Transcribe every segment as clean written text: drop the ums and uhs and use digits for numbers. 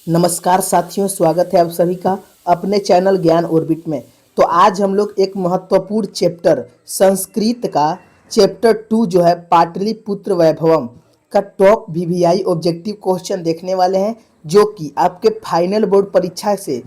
नमस्कार साथियों, स्वागत है आप सभी का अपने चैनल ज्ञान ऑर्बिट में। तो आज हम लोग एक महत्वपूर्ण चैप्टर संस्कृत का चैप्टर 2 जो है पाटलिपुत्र वैभवम का टॉप वीवीआई ऑब्जेक्टिव क्वेश्चन देखने वाले हैं, जो कि आपके फाइनल बोर्ड परीक्षा से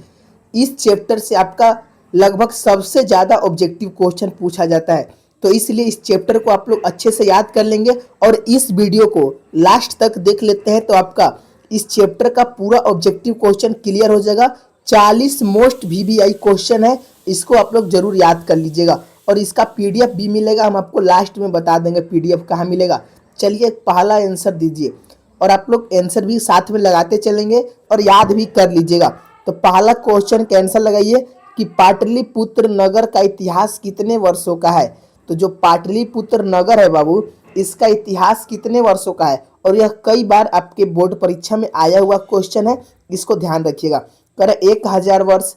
इस चैप्टर से आपका लगभग सबसे ज़्यादा ऑब्जेक्टिव क्वेश्चन पूछा जाता है। तो इसलिए इस चैप्टर को आप लोग अच्छे से याद कर लेंगे और इस वीडियो को लास्ट तक देख लेते हैं तो आपका इस चैप्टर का पूरा ऑब्जेक्टिव क्वेश्चन क्लियर हो जाएगा। 40 मोस्ट वीवीआई क्वेश्चन है, इसको आप लोग जरूर याद कर लीजिएगा और इसका पीडीएफ भी मिलेगा। हम आपको लास्ट में बता देंगे पीडीएफ कहाँ मिलेगा। चलिए पहला आंसर दीजिए और आप लोग आंसर भी साथ में लगाते चलेंगे और याद भी कर लीजिएगा। तो पहला क्वेश्चन का आंसर लगाइए कि पाटलिपुत्र नगर का इतिहास कितने वर्षों का है। तो जो पाटलिपुत्र नगर है बाबू, इसका इतिहास कितने वर्षों का है और यह कई बार आपके बोर्ड परीक्षा में आया हुआ क्वेश्चन है, इसको ध्यान रखिएगा। कह रहे 1000 वर्ष,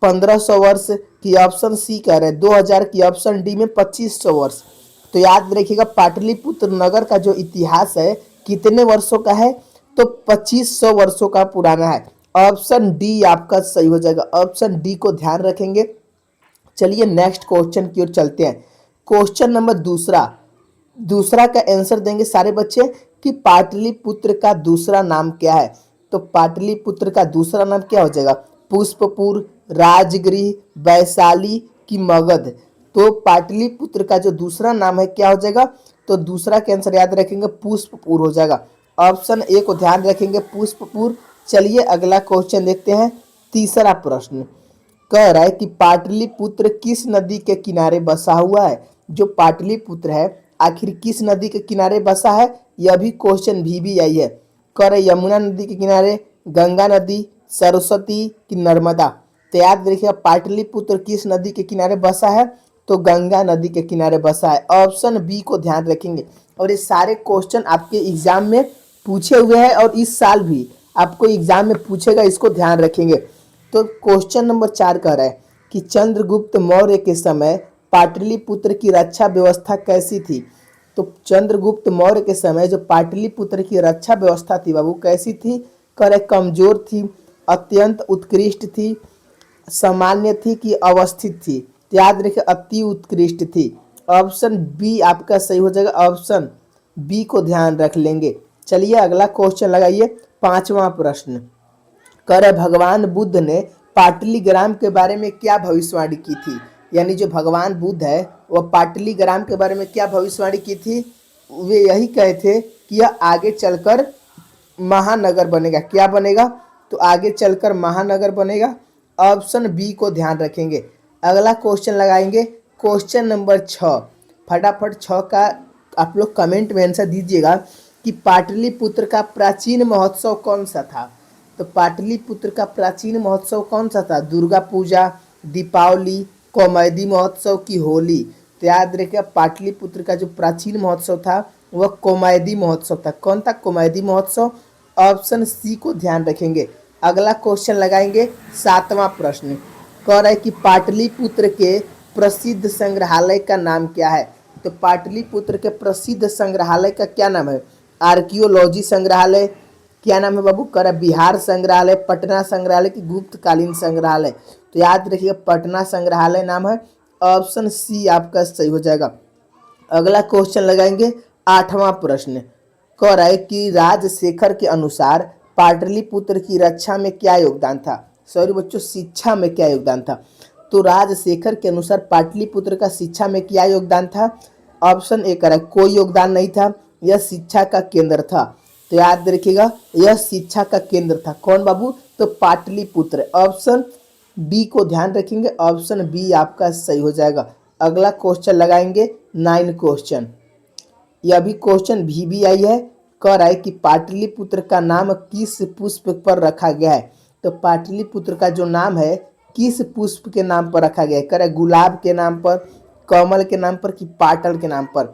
1500 वर्ष की ऑप्शन सी कह रहे हैं, 2000 की ऑप्शन डी में 2500 वर्ष। तो याद रखिएगा पाटलिपुत्र नगर का जो इतिहास है कितने वर्षों का है, तो 2500 वर्षों का पुराना है। ऑप्शन डी आपका सही हो जाएगा, ऑप्शन डी को ध्यान रखेंगे। चलिए नेक्स्ट क्वेश्चन की ओर चलते हैं। क्वेश्चन नंबर दूसरा का आंसर देंगे सारे बच्चे कि पाटलिपुत्र का दूसरा नाम क्या है। तो पाटलिपुत्र का दूसरा नाम क्या हो जाएगा, पुष्पपुर, राजगृह, वैशाली की मगध। तो पाटलिपुत्र का जो दूसरा नाम है क्या हो जाएगा, तो दूसरा का आंसर याद रखेंगे पुष्पपुर हो जाएगा। ऑप्शन ए को ध्यान रखेंगे पुष्पपुर। चलिए अगला क्वेश्चन देखते हैं। तीसरा प्रश्न कह रहा है कि पाटलिपुत्र किस नदी के किनारे बसा हुआ है। जो पाटलिपुत्र है आखिर किस नदी के किनारे बसा है, यह भी क्वेश्चन वीवीआई है। कह रहे यमुना नदी के किनारे, गंगा नदी, सरस्वती की नर्मदा। तो याद रखिएगा पाटलिपुत्र किस नदी के किनारे बसा है, तो गंगा नदी के किनारे बसा है। ऑप्शन बी को ध्यान रखेंगे। और ये सारे क्वेश्चन आपके एग्जाम में पूछे हुए हैं और इस साल भी आपको एग्जाम में पूछेगा, इसको ध्यान रखेंगे। तो क्वेश्चन नंबर 4 कह रहा है कि चंद्रगुप्त मौर्य के समय पाटलिपुत्र की रक्षा व्यवस्था कैसी थी। तो चंद्रगुप्त मौर्य के समय जो पाटलिपुत्र की रक्षा व्यवस्था थी बाबू कैसी थी, करे कमजोर थी, अत्यंत उत्कृष्ट थी, सामान्य थी कि अवस्थित थी। तो याद रखिए अति उत्कृष्ट थी। ऑप्शन बी आपका सही हो जाएगा, ऑप्शन बी को ध्यान रख लेंगे। चलिए अगला क्वेश्चन लगाइए। पांचवा प्रश्न कर भगवान बुद्ध ने पाटलिग्राम के बारे में क्या भविष्यवाणी की थी। यानी जो भगवान बुद्ध है वह पाटलिग्राम के बारे में क्या भविष्यवाणी की थी, वे यही कहे थे कि यह आगे चलकर महानगर बनेगा। क्या बनेगा, तो आगे चलकर महानगर बनेगा। ऑप्शन बी को ध्यान रखेंगे। अगला क्वेश्चन लगाएंगे क्वेश्चन नंबर 6। फटाफट 6 का आप लोग कमेंट में आंसर दीजिएगा कि पाटलिपुत्र का प्राचीन महोत्सव कौन सा था। तो पाटलिपुत्र का प्राचीन महोत्सव कौन सा था, दुर्गा पूजा, दीपावली, कौमुदी महोत्सव की होली। तो याद रखिए पाटलिपुत्र का जो प्राचीन महोत्सव था वह कौमुदी महोत्सव था। कौन था, कौमुदी महोत्सव। ऑप्शन सी को ध्यान रखेंगे। अगला क्वेश्चन लगाएंगे 7वां प्रश्न कह रहा है कि पाटलिपुत्र के प्रसिद्ध संग्रहालय का नाम क्या है। तो पाटलिपुत्र के प्रसिद्ध संग्रहालय का क्या नाम है, आर्कियोलॉजी संग्रहालय, क्या नाम है बाबू, कर बिहार संग्रहालय, पटना संग्रहालय की गुप्तकालीन संग्रहालय। तो याद रखिएगा पटना संग्रहालय नाम है। ऑप्शन सी आपका सही हो जाएगा। अगला क्वेश्चन लगाएंगे 8वां प्रश्न कह रहा है कि राजशेखर के अनुसार पाटलिपुत्र की रक्षा में क्या योगदान था। सॉरी बच्चों, शिक्षा में क्या योगदान था। तो राजशेखर के अनुसार पाटलिपुत्र का शिक्षा में क्या योगदान था। ऑप्शन ए कह रहा है कोई योगदान नहीं था, यह शिक्षा का केंद्र था। तो याद रखिएगा यह शिक्षा का केंद्र था। कौन बाबू, तो पाटलिपुत्र। ऑप्शन बी को ध्यान रखेंगे, ऑप्शन बी आपका सही हो जाएगा। अगला क्वेश्चन लगाएंगे 9 क्वेश्चन। यह भी क्वेश्चन वीवीआई है। कह रहा है कि पाटलिपुत्र का नाम किस पुष्प पर रखा गया है। तो पाटलिपुत्र का जो नाम है किस पुष्प के नाम पर रखा गया है, कह रहा है गुलाब के नाम पर, कमल के नाम पर कि पाटल के नाम पर।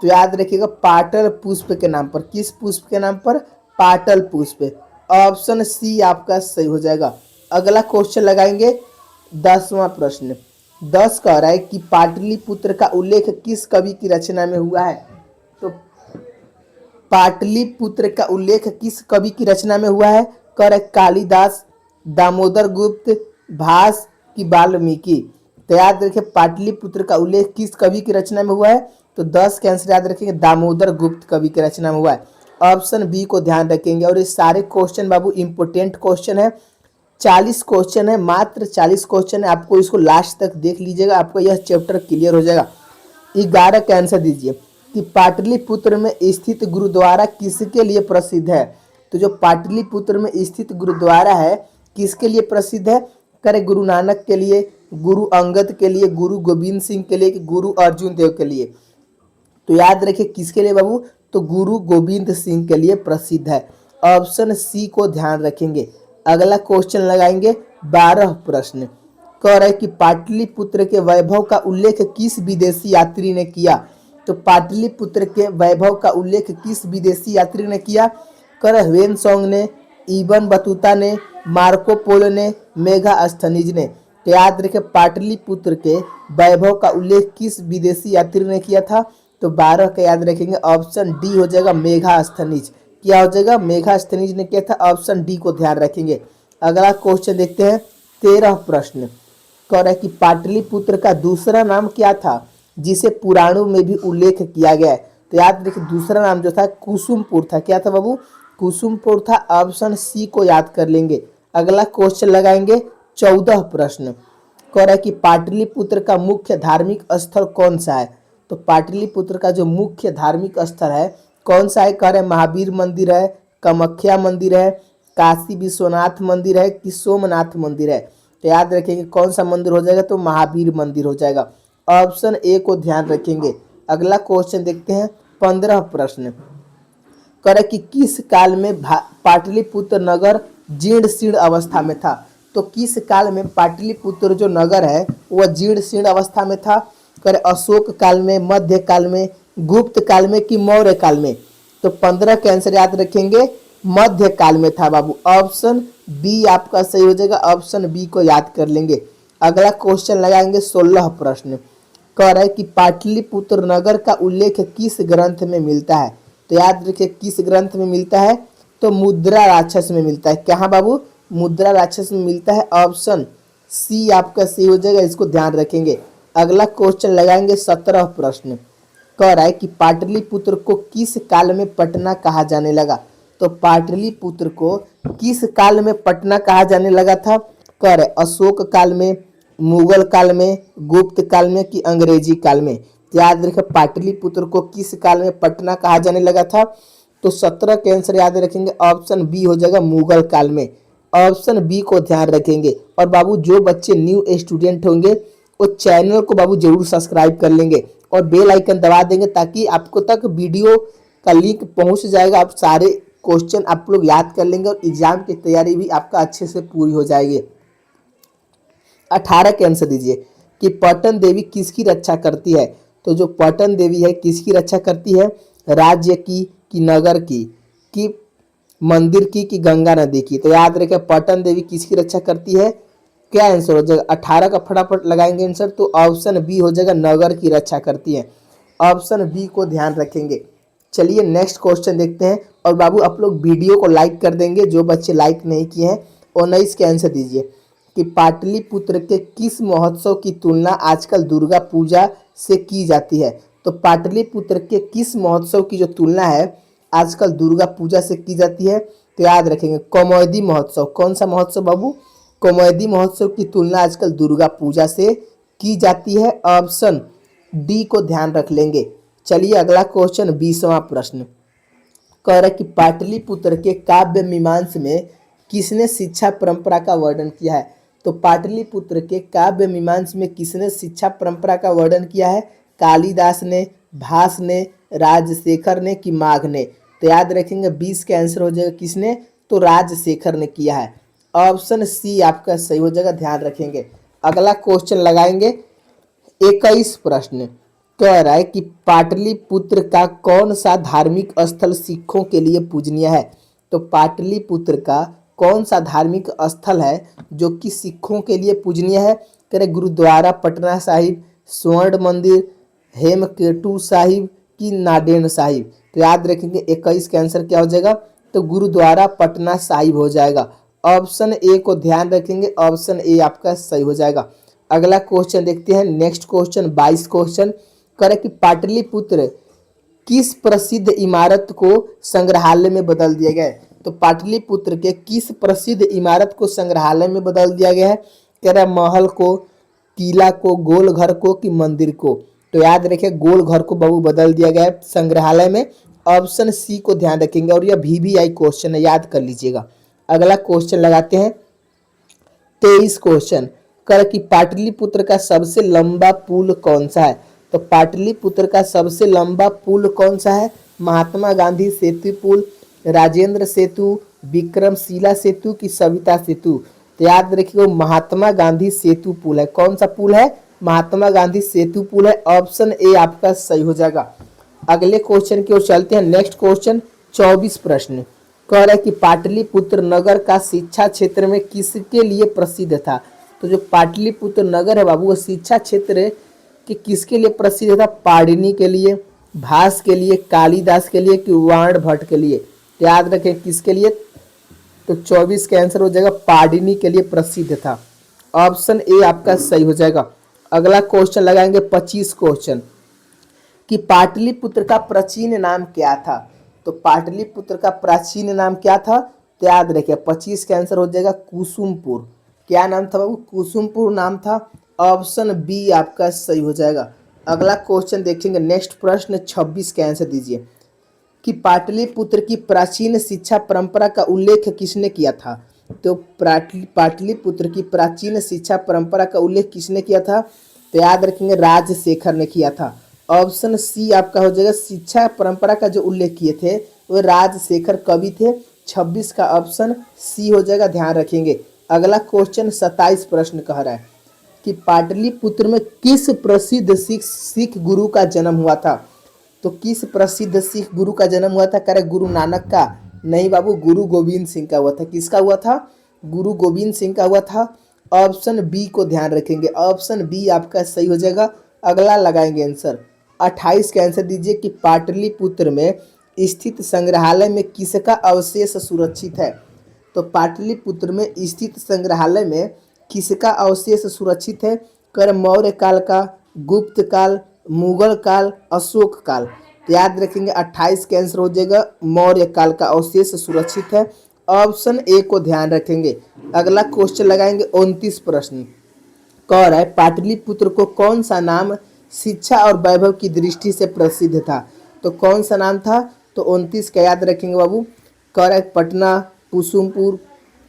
तो याद रखिएगा पाटल पुष्प के नाम पर। किस पुष्प के नाम पर, पाटल पुष्प। ऑप्शन सी आपका सही हो जाएगा। अगला क्वेश्चन लगाएंगे 10वां प्रश्न। 10 कह रहा है कि पाटलिपुत्र का उल्लेख किस कवि की रचना में हुआ है। तो पाटलिपुत्र का उल्लेख किस कवि की रचना में हुआ है, कर कालिदास, दामोदर गुप्त, भास की वाल्मीकि। तो याद रखिए पाटलिपुत्र का उल्लेख किस कवि की रचना में हुआ है? तो 10 के आंसर याद रखेंगे दामोदर गुप्त कवि की रचना में हुआ है। ऑप्शन बी को ध्यान रखेंगे। और ये सारे क्वेश्चन बाबू इंपोर्टेंट क्वेश्चन है, 40 क्वेश्चन है, मात्र 40 क्वेश्चन है। आपको इसको लास्ट तक देख लीजिएगा, आपको यह चैप्टर क्लियर हो जाएगा। 11 का आंसर दीजिए कि पाटलिपुत्र में स्थित गुरुद्वारा किसके लिए प्रसिद्ध है? तो जो पाटलिपुत्र में स्थित गुरुद्वारा है किसके लिए प्रसिद्ध है? करे गुरु नानक के लिए, गुरु अंगद के लिए, गुरु गोविंद सिंह के लिए, कि गुरु अर्जुन देव के लिए? तो याद रखिए किसके लिए बाबू? तो गुरु गोविंद सिंह के लिए प्रसिद्ध है। ऑप्शन सी को ध्यान रखेंगे। अगला क्वेश्चन लगाएंगे 12 प्रश्न। कह रहे कि पाटलिपुत्र के वैभव का उल्लेख किस विदेशी यात्री ने किया? तो पाटलिपुत्र के वैभव का उल्लेख किस विदेशी यात्री ने किया? कर ह्वेनसोंग ने, इबन बतूता ने, मार्को पोलो ने, मेगास्थनीज ने। तो याद रखें पाटलिपुत्र के वैभव का उल्लेख किस विदेशी यात्री ने किया था? तो 12 का याद रखेंगे। ऑप्शन डी हो जाएगा मेगास्थनीज। क्या हो जाएगा? मेगास्थनीज ने किया था। ऑप्शन डी को ध्यान रखेंगे। अगला क्वेश्चन देखते हैं 13 प्रश्न। कह रहा है कि पाटलिपुत्र का दूसरा नाम क्या था जिसे पुराणों में भी उल्लेख किया गया है? तो याद रखिए दूसरा नाम जो था कुसुमपुर था। क्या था बाबू? कुसुमपुर था। ऑप्शन सी को याद कर लेंगे। अगला क्वेश्चन लगाएंगे 14 प्रश्न। कह रहा है कि पाटलिपुत्र का मुख्य धार्मिक स्थल कौन सा है? तो पाटलिपुत्र का जो मुख्य धार्मिक स्थल है कौन सा है? कह रहे महावीर मंदिर है, कामाख्या मंदिर है, काशी विश्वनाथ मंदिर है, कि सोमनाथ मंदिर है? तो याद रखेंगे कौन सा मंदिर हो जाएगा? तो महावीर मंदिर हो जाएगा। ऑप्शन ए को ध्यान रखेंगे। अगला क्वेश्चन देखते हैं 15 प्रश्न। करे कि किस काल में पाटलिपुत्र नगर जीर्ण शीर्ण अवस्था में था? तो किस काल में पाटलिपुत्र जो नगर है वह जीर्ण शीर्ण अवस्था में था? करे अशोक काल में, मध्य काल में, गुप्त काल में, कि मौर्य काल में? तो 15 के आंसर याद रखेंगे मध्य काल में था बाबू। ऑप्शन बी आपका सही हो जाएगा। ऑप्शन बी को याद कर लेंगे। अगला क्वेश्चन लगाएंगे 16 प्रश्न। कह रहा है कि पाटलिपुत्र नगर का उल्लेख किस ग्रंथ में मिलता है? तो याद रखिए किस ग्रंथ में मिलता है? तो मुद्रा राक्षस में मिलता है। कहाँ बाबू? मुद्रा राक्षस में मिलता है। ऑप्शन सी आपका सही हो जाएगा, इसको ध्यान रखेंगे। अगला क्वेश्चन लगाएंगे 17 प्रश्न। कह रहा है कि पाटलिपुत्र को किस काल में पटना कहा जाने लगा? तो पाटलिपुत्र को किस काल में पटना कहा जाने लगा था? कह रहे अशोक काल में, मुगल काल में, गुप्त काल में, कि अंग्रेजी काल में? याद रखें पाटलिपुत्र को किस काल में पटना कहा जाने लगा था? तो 17 के आंसर याद रखेंगे। ऑप्शन बी हो जाएगा मुगल काल में। ऑप्शन बी को ध्यान रखेंगे। और बाबू जो बच्चे न्यू स्टूडेंट होंगे वो चैनल को बाबू जरूर सब्सक्राइब कर लेंगे और बेल आइकन दबा देंगे ताकि आपको तक वीडियो का लिंक पहुंच जाएगा। आप सारे क्वेश्चन आप लोग याद कर लेंगे और एग्जाम की तैयारी भी आपका अच्छे से पूरी हो जाएगी। 18 के आंसर दीजिए कि पटन देवी किसकी रक्षा करती है? तो जो पटन देवी है किसकी रक्षा करती है? राज्य की, कि नगर की, कि मंदिर की, कि गंगा नदी की? तो याद रखें पटन देवी किसकी रक्षा करती है? क्या आंसर हो जाएगा? 18 का फटाफट लगाएंगे आंसर। तो ऑप्शन बी हो जाएगा नगर की रक्षा करती है। ऑप्शन बी को ध्यान रखेंगे। चलिए नेक्स्ट क्वेश्चन देखते हैं। और बाबू आप लोग वीडियो को लाइक कर देंगे, जो बच्चे लाइक नहीं किए हैं। 19 के आंसर दीजिए कि पाटलिपुत्र के किस महोत्सव की तुलना आजकल दुर्गा पूजा से की जाती है? तो पाटलिपुत्र के किस महोत्सव की जो तुलना है आजकल दुर्गा पूजा से की जाती है? तो याद रखेंगे कौमुदी महोत्सव। कौन सा महोत्सव बाबू? कौमुदी महोत्सव की तुलना आजकल दुर्गा पूजा से की जाती है। ऑप्शन डी को ध्यान रख लेंगे। चलिए अगला क्वेश्चन 20वां प्रश्न। कह रहा है कि पाटलिपुत्र के काव्य मीमांस में किसने शिक्षा परंपरा का वर्णन किया है? तो पाटलिपुत्र के काव्य मीमांस में किसने शिक्षा परंपरा का वर्णन किया है? कालिदास ने, भास ने, राजशेखर ने, कि माघ ने? तो याद रखेंगे 20 के आंसर हो जाएगा किसने? तो राजशेखर ने किया है। ऑप्शन सी आपका सही हो जाएगा, ध्यान रखेंगे। अगला क्वेश्चन लगाएंगे 21 प्रश्न। कह रहा है कि पाटलिपुत्र का कौन सा धार्मिक स्थल सिखों के लिए पूजनीय है? तो पाटलिपुत्र का कौन सा धार्मिक स्थल है जो कि सिखों के लिए पूजनीय है? कह रहे गुरुद्वारा पटना साहिब, स्वर्ण मंदिर, हेमकेटू साहिब, कि नादेन साहिब? तो याद रखेंगे 21 का आंसर क्या हो जाएगा? तो गुरुद्वारा पटना साहिब हो जाएगा। ऑप्शन ए को ध्यान रखेंगे, ऑप्शन ए आपका सही हो जाएगा। अगला क्वेश्चन देखते हैं, नेक्स्ट क्वेश्चन 22 क्वेश्चन करे कि पाटलिपुत्र किस प्रसिद्ध इमारत को संग्रहालय में बदल दिया गया है। तो पाटलिपुत्र के किस प्रसिद्ध इमारत को संग्रहालय में बदल दिया गया है। कह रहा है महल को, किला को, गोल घर को कि मंदिर को। तो याद रखिए गोल घर को बाबू बदल दिया गया है संग्रहालय में। ऑप्शन सी को ध्यान रखेंगे और यह VVI क्वेश्चन है, याद कर लीजिएगा। अगला क्वेश्चन लगाते हैं 23 क्वेश्चन कर कि पाटलिपुत्र का सबसे लंबा पुल कौन सा है। तो पाटलिपुत्र का सबसे लंबा पुल कौन सा है। महात्मा गांधी सेतु पुल, राजेंद्र सेतु, विक्रमशिला सेतु कि सविता सेतु। तो याद रखिए वो महात्मा गांधी सेतु पुल है। कौन सा पुल है, महात्मा गांधी सेतु पुल है। ऑप्शन ए आपका सही हो जाएगा। अगले क्वेश्चन की ओर चलते हैं, नेक्स्ट क्वेश्चन 24 प्रश्न कह रहा है कि पाटलिपुत्र नगर का शिक्षा क्षेत्र में किसके लिए प्रसिद्ध था। तो जो पाटलिपुत्र नगर है बाबू वो शिक्षा क्षेत्र कि किसके लिए प्रसिद्ध था। पाणिनि के लिए, भास के लिए, कालिदास के लिए कि वाण भट्ट के लिए। तो याद रखें किसके लिए, तो 24 का आंसर हो जाएगा पाणिनि के लिए प्रसिद्ध था। ऑप्शन ए आपका सही हो जाएगा। अगला क्वेश्चन लगाएंगे 25 क्वेश्चन कि पाटलिपुत्र का प्राचीन नाम क्या था। तो पाटलिपुत्र का प्राचीन नाम क्या था, तो याद रखिए 25 का आंसर हो जाएगा कुसुमपुर। क्या नाम था बाबू, कुसुमपुर नाम था। ऑप्शन बी आपका सही हो जाएगा। अगला क्वेश्चन देखेंगे, नेक्स्ट प्रश्न 26 का आंसर दीजिए कि पाटलिपुत्र की प्राचीन शिक्षा परंपरा का उल्लेख किसने किया था। तो पाटलिपुत्र की प्राचीन शिक्षा परंपरा का उल्लेख किसने किया था, तो याद रखेंगे राजशेखर ने किया था। ऑप्शन सी आपका हो जाएगा, शिक्षा परंपरा का जो उल्लेख किए थे वो राजशेखर कवि थे। 26 का ऑप्शन सी हो जाएगा, ध्यान रखेंगे। अगला क्वेश्चन 27 प्रश्न कह रहा है कि पाटलिपुत्र में किस प्रसिद्ध सिख गुरु का जन्म हुआ था। तो किस प्रसिद्ध सिख गुरु का जन्म हुआ था, कह रहे गुरु नानक का। नहीं बाबू, गुरु गोविंद सिंह का हुआ था। किसका हुआ था, गुरु गोविंद सिंह का हुआ था। ऑप्शन बी को ध्यान रखेंगे, ऑप्शन बी आपका सही हो जाएगा। अगला लगाएंगे आंसर 28 का आंसर दीजिए कि पाटलिपुत्र में स्थित संग्रहालय में किसका अवशेष सुरक्षित है। तो पाटलिपुत्र में स्थित संग्रहालय में किसका अवशेष सुरक्षित है, कर मौर्य काल का, गुप्त काल, मुगल काल, अशोक काल। तो याद रखेंगे 28 का आंसर हो जाएगा मौर्य काल का अवशेष सुरक्षित है। ऑप्शन ए को ध्यान रखेंगे। अगला क्वेश्चन लगाएंगे 29 प्रश्न कह रहा है पाटलिपुत्र को कौन सा नाम शिक्षा और वैभव की दृष्टि से प्रसिद्ध था। तो कौन सा नाम था, तो 29 का याद रखेंगे बाबू। कह रहा है पटना, कुसुमपुर,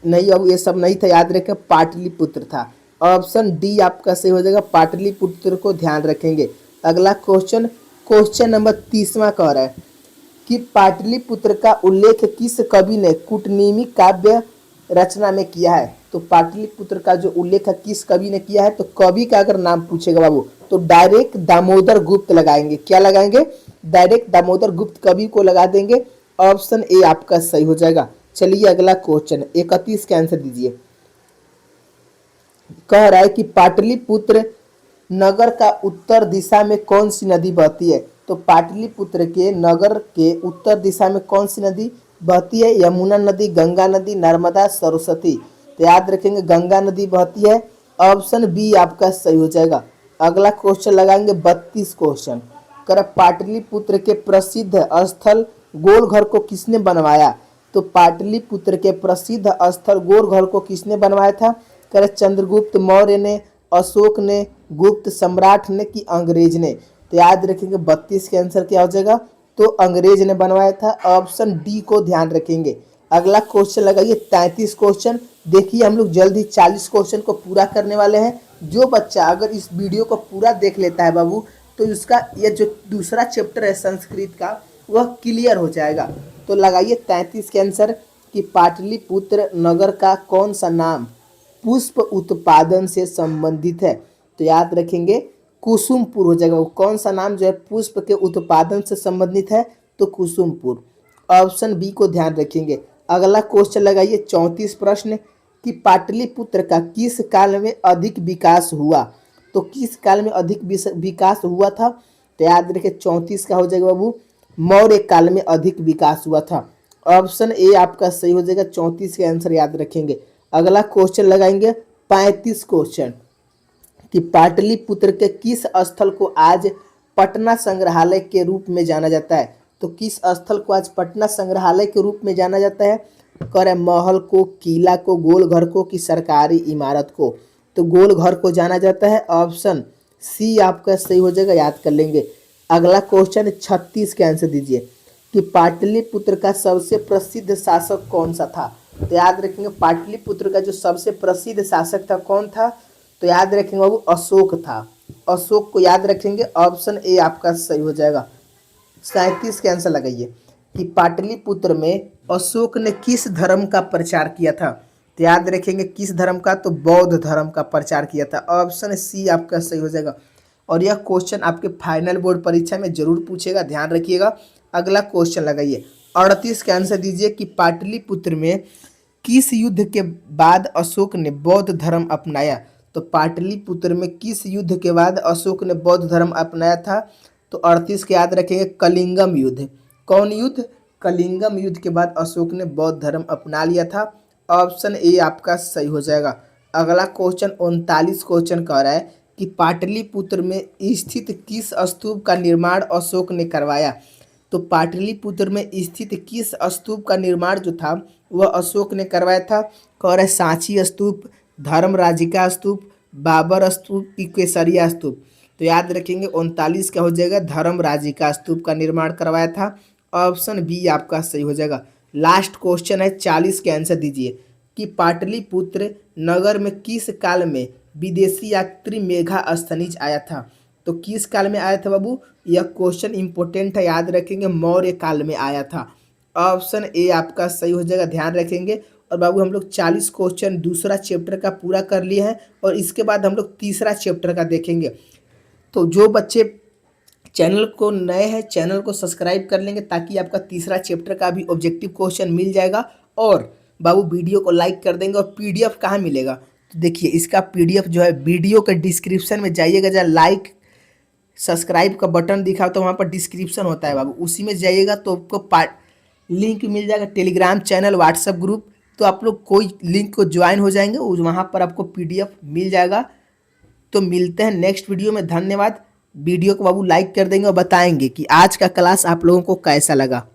नहीं बाबू ये सब नहीं था, याद रखें पाटलिपुत्र था। ऑप्शन डी आपका सही हो जाएगा, पाटलिपुत्र को ध्यान रखेंगे। अगला क्वेश्चन, क्वेश्चन नंबर 30वां कह रहा है कि पाटलिपुत्र का उल्लेख किस कवि ने कूटनीमिक काव्य रचना में किया है। तो पाटलिपुत्र का जो उल्लेख है किस कवि ने किया है, तो कवि का अगर नाम पूछेगा बाबू तो डायरेक्ट दामोदर गुप्त लगाएंगे। क्या लगाएंगे, डायरेक्ट दामोदर गुप्त कवि को लगा देंगे। ऑप्शन ए आपका सही हो जाएगा। चलिए अगला क्वेश्चन 31 का आंसर दीजिए। कह रहा है कि पाटलिपुत्र नगर का उत्तर दिशा में कौन सी नदी बहती है। तो पाटलिपुत्र के नगर के उत्तर दिशा में कौन सी नदी बहती है, यमुना नदी, गंगा नदी, नर्मदा, सरस्वती। तो याद रखेंगे गंगा नदी बहती है। ऑप्शन बी आपका सही हो जाएगा। अगला क्वेश्चन लगाएंगे 32 क्वेश्चन कर पाटलिपुत्र के प्रसिद्ध स्थल गोलघर को किसने बनवाया। तो पाटलिपुत्र के प्रसिद्ध स्थल गोलघर को किसने बनवाया था, कर चंद्रगुप्त मौर्य ने, अशोक ने, गुप्त सम्राट ने कि अंग्रेज ने। तो याद रखेंगे 32 के आंसर क्या हो जाएगा, तो अंग्रेज ने बनवाया था। ऑप्शन डी को ध्यान रखेंगे। अगला क्वेश्चन लगाइए 33 क्वेश्चन। देखिए हम लोग जल्दी 40 क्वेश्चन को पूरा करने वाले हैं। जो बच्चा अगर इस वीडियो को पूरा देख लेता है बाबू तो उसका ये जो दूसरा चैप्टर है संस्कृत का वह क्लियर हो जाएगा। तो लगाइए 33 के आंसर कि पाटलिपुत्र नगर का कौन सा नाम पुष्प उत्पादन से संबंधित है। तो याद रखेंगे कुसुमपुर हो जाएगा। वो कौन सा नाम जो है पुष्प के उत्पादन से संबंधित है, तो कुसुमपुर। ऑप्शन बी को ध्यान रखेंगे। अगला क्वेश्चन लगाइए 34 प्रश्न कि पाटलिपुत्र का किस काल में अधिक विकास हुआ। तो किस काल में अधिक विकास हुआ था, तो याद रखें 34 का हो जाएगा बाबू मौर्य काल में अधिक विकास हुआ था। ऑप्शन ए आपका सही हो जाएगा। 34 के आंसर याद रखेंगे। अगला क्वेश्चन लगाएंगे 35 क्वेश्चन कि पाटलिपुत्र के किस स्थल को आज पटना संग्रहालय के रूप में जाना जाता है। तो किस स्थल को आज पटना संग्रहालय के रूप में जाना जाता है? करे महल को, किला को, गोल घर को कि सरकारी इमारत को? तो गोल घर को जाना जाता है। ऑप्शन सी आपका सही हो जाएगा, याद कर लेंगे। अगला क्वेश्चन 36 के आंसर दीजिए कि पाटलिपुत्र का सबसे प्रसिद्ध शासक कौन सा था। तो याद रखेंगे पाटलिपुत्र का जो सबसे प्रसिद्ध शासक था कौन था? तो याद रखेंगे बाबू अशोक था। अशोक को याद रखेंगे। ऑप्शन ए आपका सही हो जाएगा। 37 के आंसर लगाइए कि पाटलिपुत्र में अशोक ने किस धर्म का प्रचार किया था। तो याद रखेंगे किस धर्म का? तो बौद्ध धर्म का प्रचार किया था। ऑप्शन सी आपका सही हो जाएगा। और यह क्वेश्चन आपके फाइनल बोर्ड परीक्षा में जरूर पूछेगा, ध्यान रखिएगा। अगला क्वेश्चन लगाइए 38 के आंसर दीजिए कि पाटलिपुत्र में किस युद्ध के बाद अशोक ने बौद्ध धर्म अपनाया। तो पाटलिपुत्र में किस युद्ध के बाद अशोक ने बौद्ध धर्म अपनाया था? तो 38 के याद रखेंगे कलिंगम युद्ध। कौन युद्ध? कलिंगम युद्ध के बाद अशोक ने बौद्ध धर्म अपना लिया था। ऑप्शन ए आपका सही हो जाएगा। अगला क्वेश्चन 39 क्वेश्चन कह रहा है कि पाटलिपुत्र में स्थित किस स्तूप का निर्माण अशोक ने करवाया। तो पाटलिपुत्र में स्थित किस स्तूप का निर्माण जो था वह अशोक ने करवाया था? कह रहे सांची स्तूप, धर्मराजिका स्तूप, बाबर स्तूप की केसरिया स्तूप। तो याद रखेंगे 39 का हो जाएगा धर्मराजिका स्तूप का निर्माण करवाया था। ऑप्शन बी आपका सही हो जाएगा। लास्ट क्वेश्चन है 40 के आंसर दीजिए कि पाटलिपुत्र नगर में किस काल में विदेशी यात्री मेगास्थनीज आया था। तो किस काल में आया था बाबू? यह क्वेश्चन इंपोर्टेंट है, याद रखेंगे मौर्य काल में आया था। ऑप्शन ए आपका सही हो जाएगा, ध्यान रखेंगे। और बाबू हम लोग 40 क्वेश्चन दूसरा चैप्टर का पूरा कर लिए हैं और इसके बाद हम लोग तीसरा चैप्टर का देखेंगे। तो जो बच्चे चैनल को नए हैं चैनल को सब्सक्राइब कर लेंगे ताकि आपका तीसरा चैप्टर का भी ऑब्जेक्टिव क्वेश्चन मिल जाएगा। और बाबू वीडियो को लाइक कर देंगे। और पीडीएफ कहाँ मिलेगा? तो देखिए इसका पीडीएफ जो है वीडियो के डिस्क्रिप्शन में जाइएगा, जहाँ लाइक सब्सक्राइब का बटन दिखा तो वहाँ पर डिस्क्रिप्शन होता है बाबू, उसी में जाइएगा तो आपको लिंक मिल जाएगा टेलीग्राम चैनल, व्हाट्सएप ग्रुप। तो आप लोग कोई लिंक को ज्वाइन हो जाएंगे, वहाँ पर आपको पीडीएफ मिल जाएगा। तो मिलते हैं नेक्स्ट वीडियो में। धन्यवाद। वीडियो को बाबू लाइक कर देंगे और बताएंगे कि आज का क्लास आप लोगों को कैसा लगा।